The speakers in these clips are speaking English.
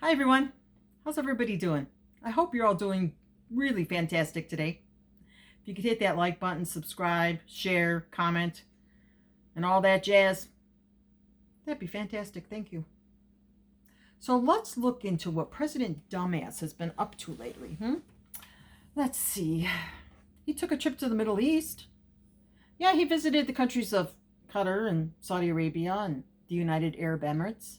Hi everyone. How's everybody doing? I hope you're all doing really fantastic today. If you could hit that like button, subscribe, share, comment, and all that jazz, that'd be fantastic. Thank you. So let's look into what President Dumbass has been up to lately. Let's see. He took a trip to the Middle East. Yeah, he visited the countries of Qatar and Saudi Arabia and the United Arab Emirates.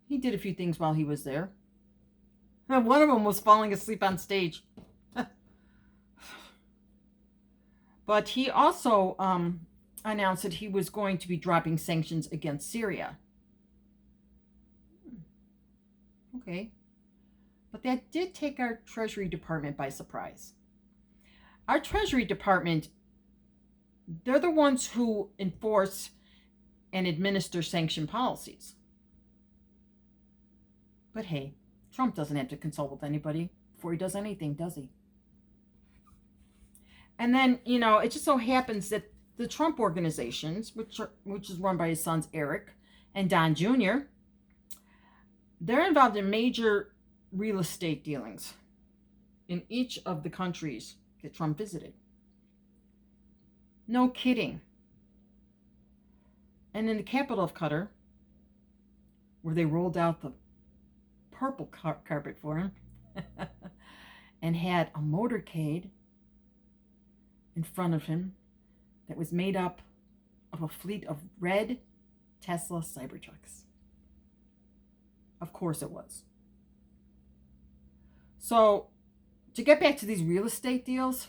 He did a few things while he was there. One of them was falling asleep on stage. But he also announced that he was going to be dropping sanctions against Syria. Okay. But that did take our Treasury Department by surprise. Our Treasury Department, they're the ones who enforce and administer sanction policies. But hey, Trump doesn't have to consult with anybody before he does anything, does he? And then, it just so happens that the Trump organizations, which is run by his sons Eric and Don Jr., they're involved in major real estate dealings in each of the countries that Trump visited. No kidding. And in the capital of Qatar, where they rolled out the purple carpet for him and had a motorcade in front of him that was made up of a fleet of red Tesla Cybertrucks. Of course it was. So, to get back to these real estate deals,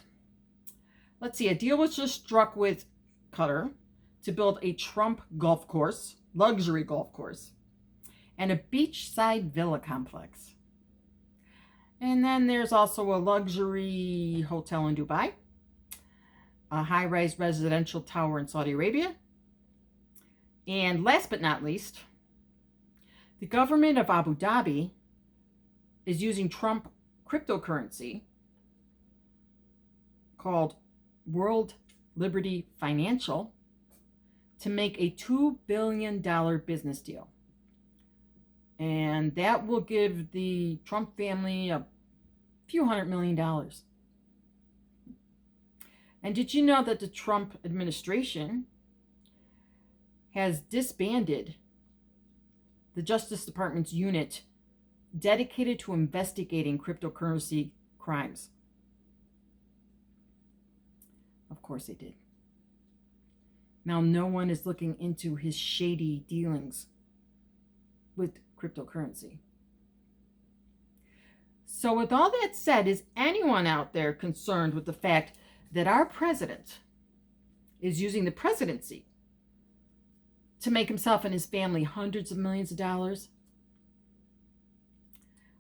let's see, a deal was just struck with Qatar to build a Trump golf course, luxury golf course, and a beachside villa complex. And then there's also a luxury hotel in Dubai, a high-rise residential tower in Saudi Arabia, and last but not least, the government of Abu Dhabi is using Trump cryptocurrency called World Liberty Financial to make a $2 billion business deal. And that will give the Trump family a few $100 million. And did you know that the Trump administration has disbanded the Justice Department's unit dedicated to investigating cryptocurrency crimes? Of course they did. Now no one is looking into his shady dealings with cryptocurrency. So with all that said, is anyone out there concerned with the fact that our president is using the presidency to make himself and his family hundreds of millions of dollars?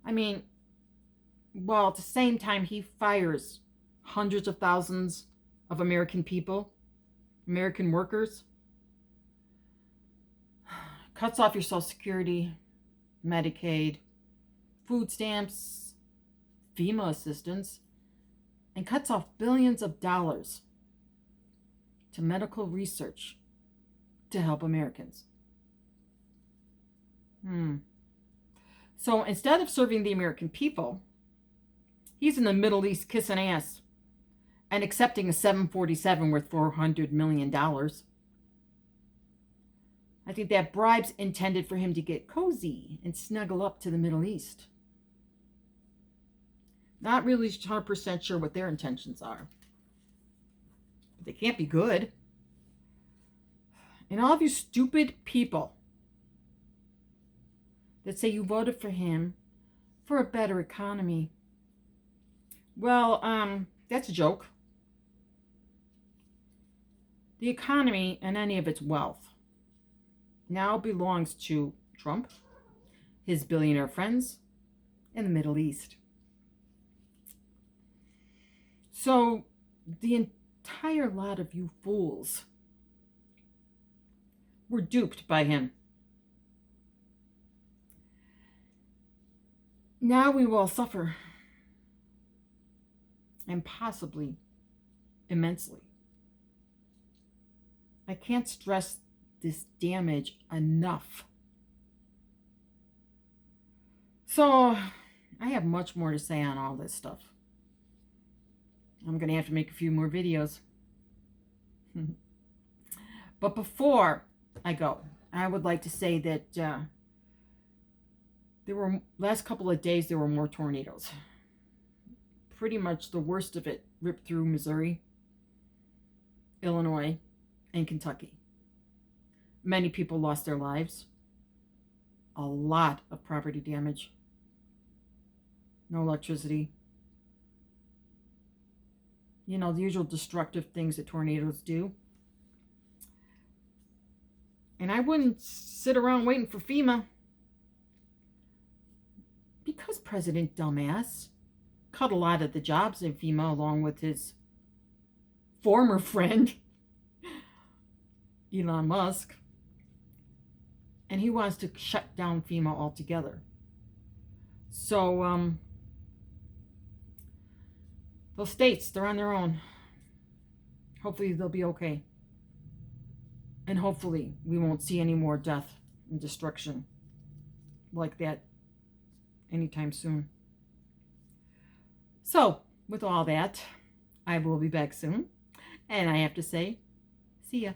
I mean, while at the same time he fires hundreds of thousands of American people, American workers, cuts off your Social Security, Medicaid, food stamps, FEMA assistance, and cuts off billions of dollars to medical research to help Americans. So instead of serving the American people, he's in the Middle East kissing ass and accepting a 747 worth $400 million. I think that bribe's intended for him to get cozy and snuggle up to the Middle East. Not really 100% sure what their intentions are. But they can't be good. And all of you stupid people that say you voted for him for a better economy, well, that's a joke. The economy and any of its wealth now belongs to Trump, his billionaire friends, and the Middle East. So the entire lot of you fools were duped by him. Now we will suffer, and possibly immensely. I can't stress this damage enough. So I have much more to say on all this stuff. I'm going to have to make a few more videos. But before I go, I would like to say that there were, last couple of days, there were more tornadoes. Pretty much the worst of it ripped through Missouri, Illinois, and Kentucky. Many people lost their lives. A lot of property damage. No electricity. You know, the usual destructive things that tornadoes do. And I wouldn't sit around waiting for FEMA. Because President Dumbass cut a lot of the jobs in FEMA along with his former friend, Elon Musk. And he wants to shut down FEMA altogether. So, those states, they're on their own. Hopefully they'll be okay. And hopefully we won't see any more death and destruction like that anytime soon. So, with all that, I will be back soon. And I have to say, see ya.